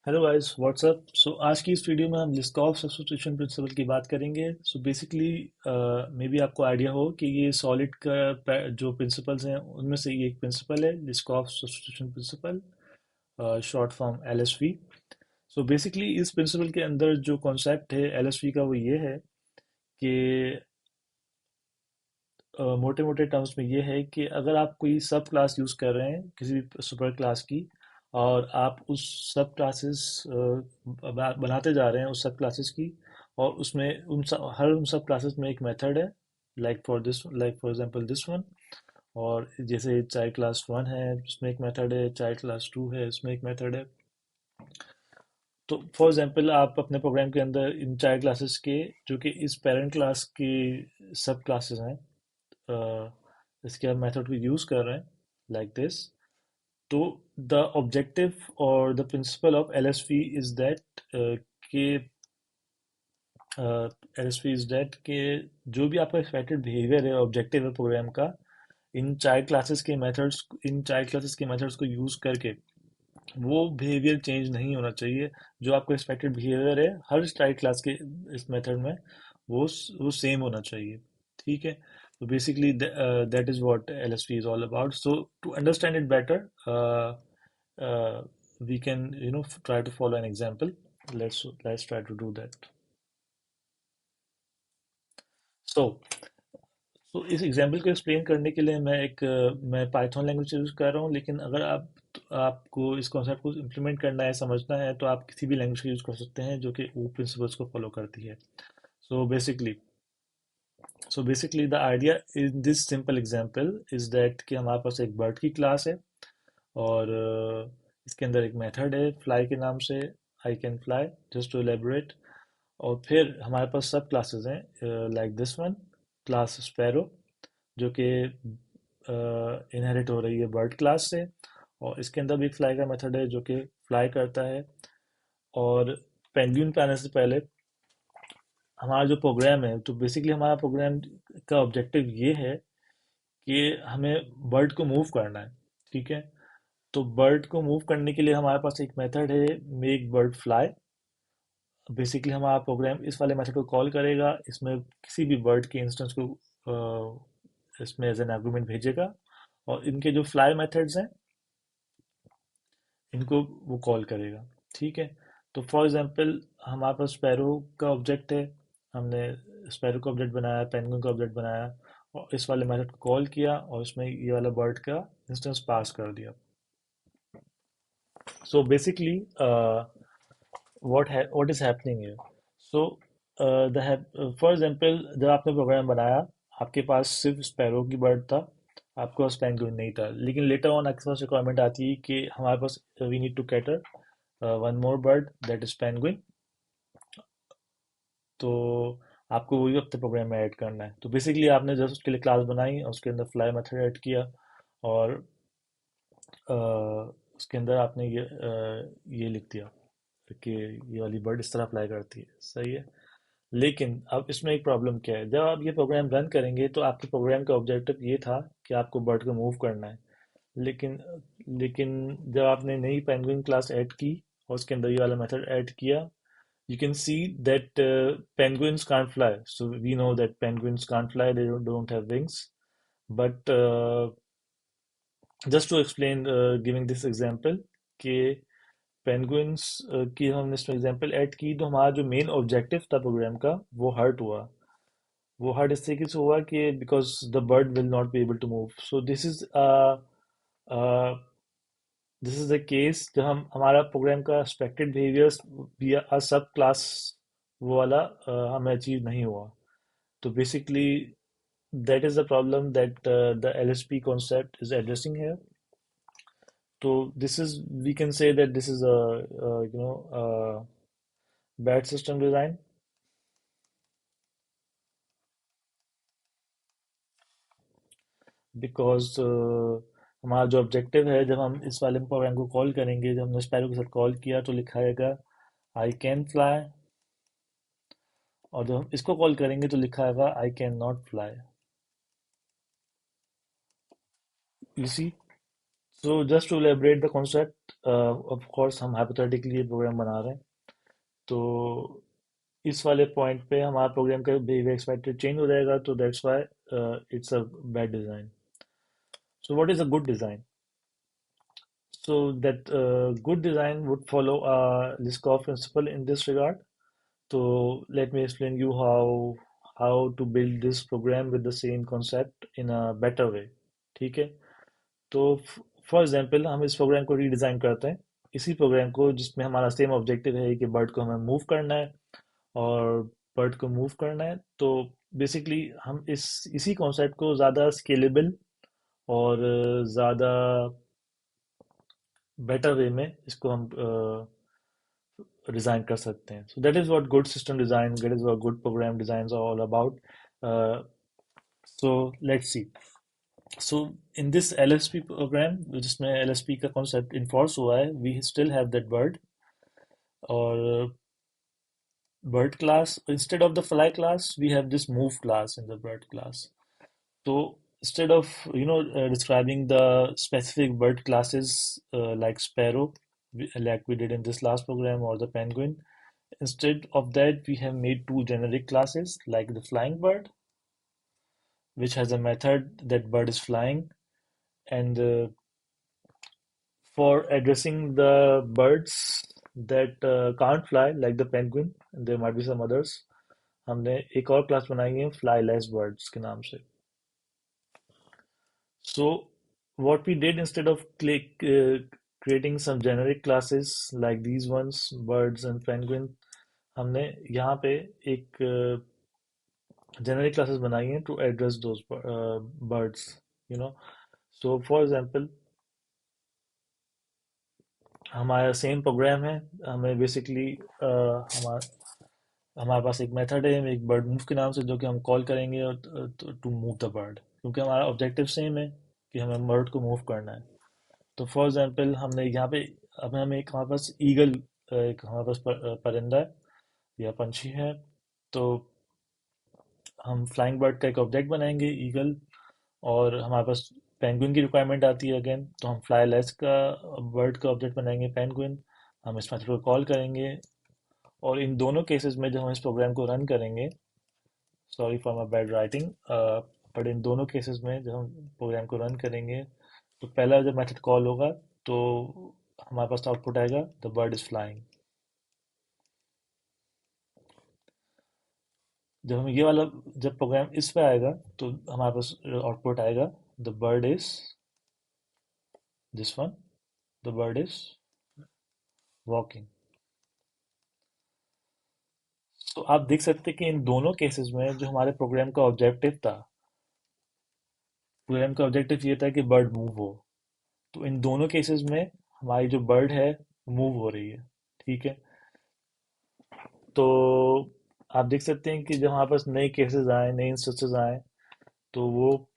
Hello guys what's up. आज की इस वीडियो में हम लिस्कॉव सब्स्टिट्यूशन प्रिंसिपल की बात करेंगे। बेसिकली मे बी आपको आइडिया हो कि ये सॉलिड का जो प्रिंसिपल्स हैं उनमें से ये एक प्रिंसिपल है Liskov substitution principle, short form LSV. Basically इस प्रिंसिपल के अंदर जो कॉन्सेप्ट है एलएसवी का वो ये है कि मोटे मोटे टर्म्स में ये है कि अगर आप कोई सब क्लास यूज़ कर रहे हैं किसी भी सुपर क्लास की, और आप उस सब क्लासेस बनाते जा रहे हैं उस सब क्लासेस की, और उसमें हर उन सब क्लासेस में एक मेथड है, like for example this one. और जैसे चाइल्ड क्लास वन है उसमें एक मेथड है, चाइल्ड क्लास टू है उसमें एक मेथड है। तो फॉर एग्जांपल आप अपने प्रोग्राम के अंदर इन चाइल्ड क्लासेस के, जो कि इस पेरेंट क्लास की सब क्लासेस हैं, अ, इसके आप मेथड को यूज कर रहे हैं लाइक दिस। तो द ऑब्जेक्टिव और the principle of LSV is that कि एलएसवी इज दैट कि जो भी आपका एक्सपेक्टेड बिहेवियर है, ऑब्जेक्टिव है प्रोग्राम का, इन चाइल्ड क्लासेस के मेथड्स को यूज करके वो बिहेवियर चेंज नहीं होना चाहिए। जो आपका एक्सपेक्टेड बिहेवियर है हर चाइल्ड क्लास के इस मेथड में, वो सेम होना चाहिए। ठीक है। तो basically that is what LSP is all about. So to understand it better, we can try to follow an example. Let's try to do that. So इस एग्जाम्पल को एक्सप्लेन करने के लिए मैं पाइथन लैंग्वेज यूज कर रहा हूँ, लेकिन अगर आपको इस कॉन्सेप्ट को इम्प्लीमेंट करना है, समझना है, तो आप किसी भी लैंग्वेज का यूज कर सकते हैं जो कि वो प्रिंसिपल्स को फॉलो करती है। So basically basically the idea in this simple example is that कि हमारे पास एक बर्ड की क्लास है, और इसके अंदर एक मेथड है फ्लाई के नाम से, I can fly, just to elaborate. और फिर हमारे पास सब क्लासेस हैं, like this one, class sparrow, जो कि इनहेरिट हो रही है बर्ड क्लास से। और इसके अंदर भी एक फ्लाई का मेथड है जो कि फ्लाई करता है। और पेंगुइन पे आने से पहले हमारा जो प्रोग्राम है, तो बेसिकली हमारा प्रोग्राम का ऑब्जेक्टिव ये है कि हमें बर्ड को मूव करना है। ठीक है। तो बर्ड को मूव करने के लिए हमारे पास एक मेथड है, मेक बर्ड फ्लाई। बेसिकली हमारा प्रोग्राम इस वाले मेथड को कॉल करेगा, इसमें किसी भी बर्ड के इंस्टेंस को इसमें एज एन आर्गुमेंट भेजेगा, और इनके जो फ्लाई मेथड्स हैं इनको वो कॉल करेगा। ठीक है। तो फॉर एग्जांपल हमारे पास स्पैरो का ऑब्जेक्ट है, हमने स्पैरो का ऑब्जेक्ट बनाया, पेंगुइन का ऑब्जेक्ट बनाया, और इस वाले मेथड को कॉल किया, और इसमें ये वाला बर्ड का इंस्टेंस पास कर दिया। So basically what is happening here? So for example जब आपने प्रोग्राम बनाया, आपके पास सिर्फ स्पैरो की बर्ड था, आपके पास पेंगुइन नहीं था। लेकिन लेटर ऑन आपके पास रिक्वायरमेंट आती है कि हमारे पास we need to cater one more bird that is penguin. तो आपको वही अपने प्रोग्राम में ऐड करना है। तो बेसिकली आपने जस्ट उसके लिए क्लास बनाई और उसके अंदर फ्लाई मेथड ऐड किया, और अ, उसके अंदर आपने ये लिख दिया कि ये वाली बर्ड इस तरह फ्लाई करती है। सही है। लेकिन अब इसमें एक प्रॉब्लम क्या है, जब आप ये प्रोग्राम रन करेंगे तो आपके प्रोग्राम का ऑब्जेक्टिव ये था कि आपको बर्ड को मूव करना है। लेकिन लेकिन जब आपने नई पेंगुइन क्लास ऐड की और उसके अंदर ये वाला मेथड ऐड किया, you can see that penguins can't fly. So we know that penguins can't fly, they don't have wings. But just to explain, giving this example, कि पेंगुइन्स की हमने इसमें एग्जांपल ऐड की, तो हमारा जो मेन ऑब्जेक्टिव था प्रोग्राम का वो हर्ट हुआ। वो हर्ट इस तरीके से हुआ कि because the bird will not be able to move. So this is the case जब हमारा प्रोग्राम का एक्सपेक्टेड बिहेवियर्स विया सब क्लास, वो वाला हमें अचीव नहीं हुआ। तो basically that is the problem that the LSP concept is addressing here. So this is, we can say that this is a bad system design, because हमारा जो ऑब्जेक्टिव है, जब हम इस वाले प्रोग्राम को कॉल करेंगे, जब हमने स्पैरो के साथ कॉल किया तो लिखा आएगा आई कैन फ्लाई, और जब हम इसको कॉल करेंगे तो लिखा आएगा I can not fly. You see? So just to elaborate the concept, of course हम हाइपोथेटिकली ये प्रोग्राम बना रहे हैं, तो इस वाले पॉइंट पे हमारा प्रोग्राम का बिहेवियर एक्सपेक्टेड चेंज हो जाएगा, तो that's why it's a bad design. So what is a good design? So that good design would follow a Liskov principle in this regard. So let me explain you how to build this program with the same concept in a better way. ठीक है. तो for example हम इस programme को redesign करते हैं, इसी programme को जिसमें हमारा सेम ऑब्जेक्टिव है कि बर्ड को हमें मूव करना है, और बर्ड को मूव करना है, तो बेसिकली हम इसी कॉन्सेप्ट को ज़्यादा स्केलेबल और ज़्यादा बेटर वे में इसको हम डिज़ाइन कर सकते हैं. So that is what good system design, that is what good program design are all about. So let's see. So in this LSP program, जिसमें LSP का कॉन्सेप्ट इन्फोर्स हुआ है, we still have that bird, और bird class, instead of the fly class we have this move class in the bird class. So instead of describing the specific bird classes like sparrow, like we did in this last program, or the penguin, instead of that we have made two generic classes like the flying bird, which has a method that bird is flying, and for addressing the birds that can't fly like the penguin, and there might be some others, हमने एक और class बनाई है fly less birds के नाम से. So what we did, instead of creating some generic classes like these ones, birds and penguin, हमने यहाँ पे एक generic classes बनाई हैं to address those birds, you know. So for example, हमारा सेम प्रोग्राम है, हमें बेसिकली हमारा हमारे पास एक मेथड है एक बर्ड मूव के नाम से, जो कि हम कॉल करेंगे टू मूव द बर्ड, क्योंकि हमारा ऑब्जेक्टिव सेम है कि हमें बर्ड को मूव करना है. तो फॉर एग्जांपल हमने यहाँ पे, अब हमें एक हमारे पास ईगल, एक हमारे पास परिंदा है या पंछी है, तो हम फ्लाइंग बर्ड का एक ऑब्जेक्ट बनाएंगे ईगल, और हमारे पास पेंगुइन की रिक्वायरमेंट आती है अगेन, तो हम फ्लाई लेस का बर्ड का ऑब्जेक्ट बनाएंगे पेंगुइन, हम इस मेथड को कॉल करेंगे, और इन दोनों केसेस में जब हम इस प्रोग्राम को रन करेंगे, sorry for my bad writing, but in दोनों केसेस में जब हम प्रोग्राम को रन करेंगे, तो पहला जब मेथड कॉल होगा, तो हमारे पास आउटपुट आएगा द बर्ड इज फ्लाइंग. जब हम ये वाला जब प्रोग्राम इस पे आएगा, तो हमारे पास आउटपुट आएगा the bird is this one, the bird is walking. तो आप देख सकते हैं कि इन दोनों केसेस में जो हमारे प्रोग्राम का ऑब्जेक्टिव था, प्रोग्राम का ऑब्जेक्टिव ये था कि बर्ड मूव हो, तो इन दोनों केसेस में हमारी जो बर्ड है मूव हो रही है. ठीक है. तो आप देख सकते हैं कि जब हमारे पास नए केसेस आए, नए इंस्टेंसेस आए, तो वो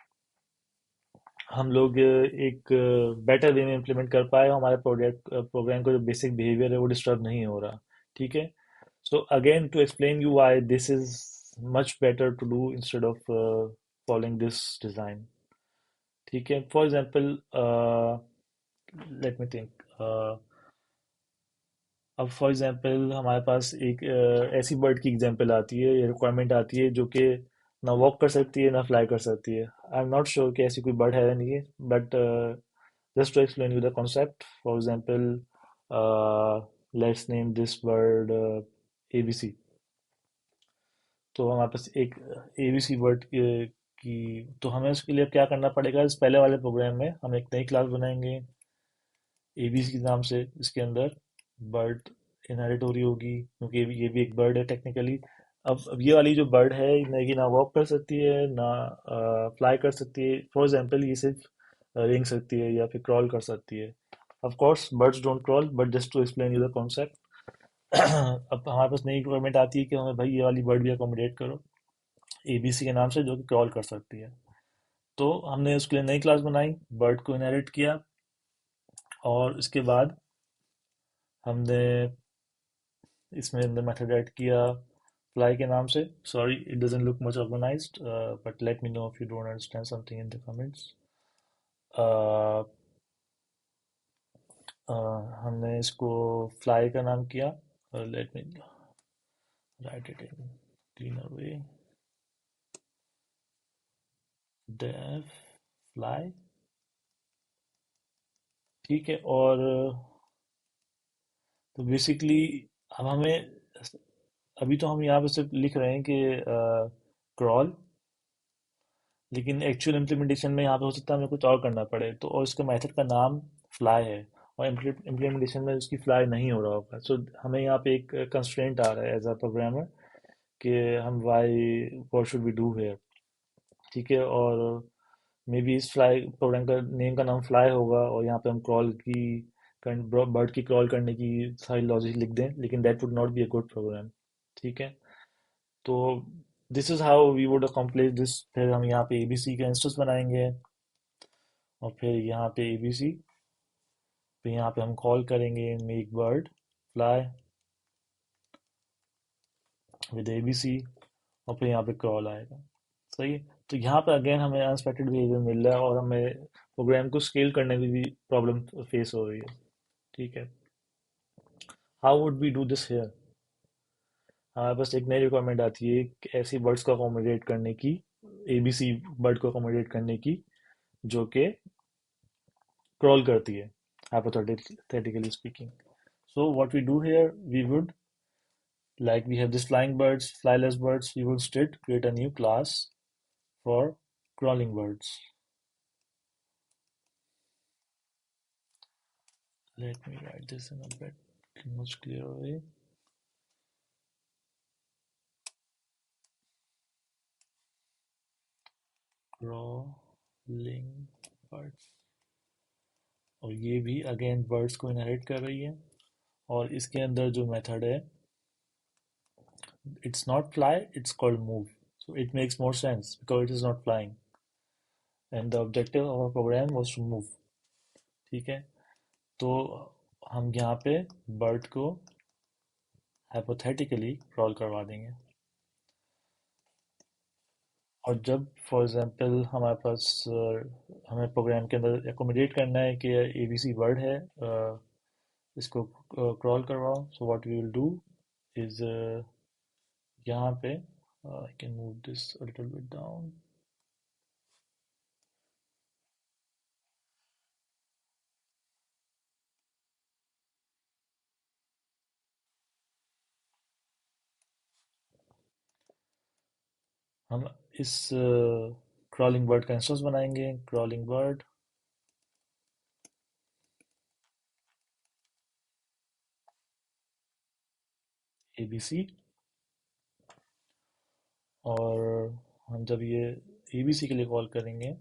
हम लोग एक बेटर वे में इम्प्लीमेंट कर पाए, और हमारे प्रोग्राम का जो बेसिक बिहेवियर है वो डिस्टर्ब नहीं हो रहा. ठीक है. So again to explain you why this is much better to do instead of following this design. ठीक है. For example, let me think, अब फॉर एग्जांपल हमारे पास एक ऐसी बर्ड की एग्जांपल आती है या रिक्वायरमेंट आती है जो कि ना वॉक कर सकती है ना फ्लाई कर सकती है. आई एम नॉट श्योर कि ऐसी कोई बर्ड है या नहीं है, but just to explain you the concept, for example let's name this bird ABC. तो हमारे पास एक ABC बर्ड की, तो हमें उसके लिए अब क्या करना पड़ेगा, इस पहले वाले प्रोग्राम में हम एक नई क्लास बनाएंगे ABC के नाम से, इसके अंदर बर्ड इनहेरिट हो रही होगी, क्योंकि ये भी एक बर्ड है टेक्निकली. अब ये वाली जो बर्ड है, ये ना वॉक कर सकती है ना फ्लाई कर सकती है. फॉर एग्जांपल ये सिर्फ रेंग सकती है या फिर क्रॉल कर सकती है. Of course birds don't crawl, but just to explain you the concept. अब हमारे पास नई रिक्वायरमेंट आती है कि हमें भाई ये वाली बर्ड भी अकोमोडेट करो ABC के नाम से, जो कि क्रॉल कर सकती है. तो हमने उसके लिए नई क्लास बनाई, बर्ड को इनहेरिट किया, और इसके बाद हमने इसमें अंदर मेथड ऐड किया फ्लाई के नाम से. Sorry, it doesn't look much organised, but let me know if you don't understand something in the comments. Uh, हमने इसको फ्लाई का नाम किया। Let me write it in cleaner way. Def fly. ठीक है। और तो बेसिकली अब हमें, अभी तो हम यहाँ पे सिर्फ लिख रहे हैं कि क्रॉल, लेकिन एक्चुअल इम्प्लीमेंटेशन में यहाँ पे हो सकता है हमें कुछ और करना पड़े, तो और इसका मेथड का नाम फ्लाई है, और इम्प्लीमेंटेशन में उसकी फ्लाई नहीं हो रहा होगा। सो हमें यहाँ पे एक कंस्ट्रेंट आ रहा है एज अ प्रोग्रामर कि हम why what should we do here. ठीक है। और मे बी इस फ्लाई प्रोग्राम का नेम का नाम फ्लाई होगा, और यहाँ पे हम क्रॉल की, बर्ड की क्रॉल करने की सारी लॉजिक लिख दें, लेकिन that would not be a good program. ठीक है। तो this is how we would accomplish this. फिर हम यहाँ पे एबीसी का इंस्टेंस बनाएंगे, और फिर यहाँ पे एबीसी, फिर यहाँ पे हम कॉल करेंगे make bird fly with ABC, और फिर यहाँ पे कॉल आएगा। सही है। तो यहाँ पे अगेन हमें अनएक्सपेक्टेड बिहेवियर मिल रहा है, और हमें प्रोग्राम को स्केल करने में भी प्रॉब्लम फेस हो रही है। ठीक है। How would we do this here? हमारे पास एक नई रिक्वायरमेंट आती है कि ऐसी बर्ड्स को अकोमोडेट करने की, एबीसी बर्ड को अकोमोडेट करने की, जो कि क्रॉल करती है, hypothetically speaking. So what we do here, we would, like we have this flying birds, flyless birds, we would instead create a new class for crawling birds. Let me write this in a bit much clearer way. Crawling birds, और ये भी again birds को inherit कर रही है, और इसके अंदर जो मेथड है, it's not fly, it's called move. So it makes more sense because it is not flying, and the objective of our program was to move. ठीक है। तो हम यहाँ पे बर्ड को हाइपोथेटिकली क्रॉल करवा देंगे, और जब फॉर एग्जांपल हमारे पास हमें प्रोग्राम के अंदर एकोमोडेट करना है कि एबीसी वर्ड है, इसको क्रॉल करवाओ, so what we will do is, यहाँ पे I can move this a little bit down. हम इस क्रॉलिंग बर्ड का इंस्टेंस बनाएंगे, क्रॉलिंग बर्ड एबीसी, और हम जब ये एबीसी के लिए कॉल करेंगे,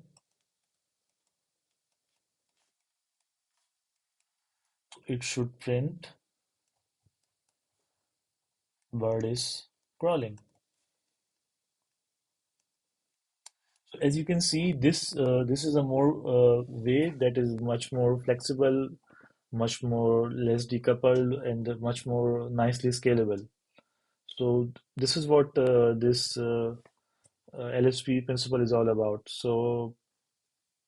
it should print bird is crawling. So as you can see, this is a more way that is much more flexible, much more less decoupled, and much more nicely scalable. So this is what this LSP principle is all about. So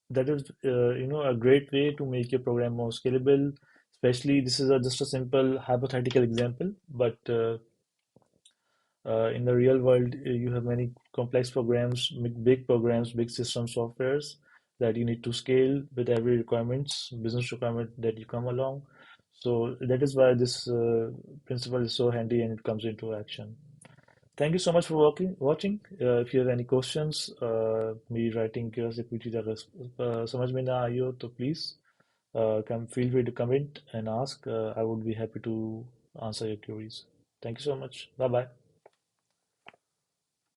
that is a great way to make your program more scalable. Especially this is just a simple hypothetical example, but in the real world, you have many complex programs, big programs, big system softwares that you need to scale with every requirements, business requirement that you come along. So that is why this principle is so handy and it comes into action. Thank you so much for watching. If you have any questions, मेरी writing की वजह से कोई चीज़ अगर समझ में ना आई हो तो please come feel free to comment and ask. I would be happy to answer your queries. Thank you so much. Bye bye.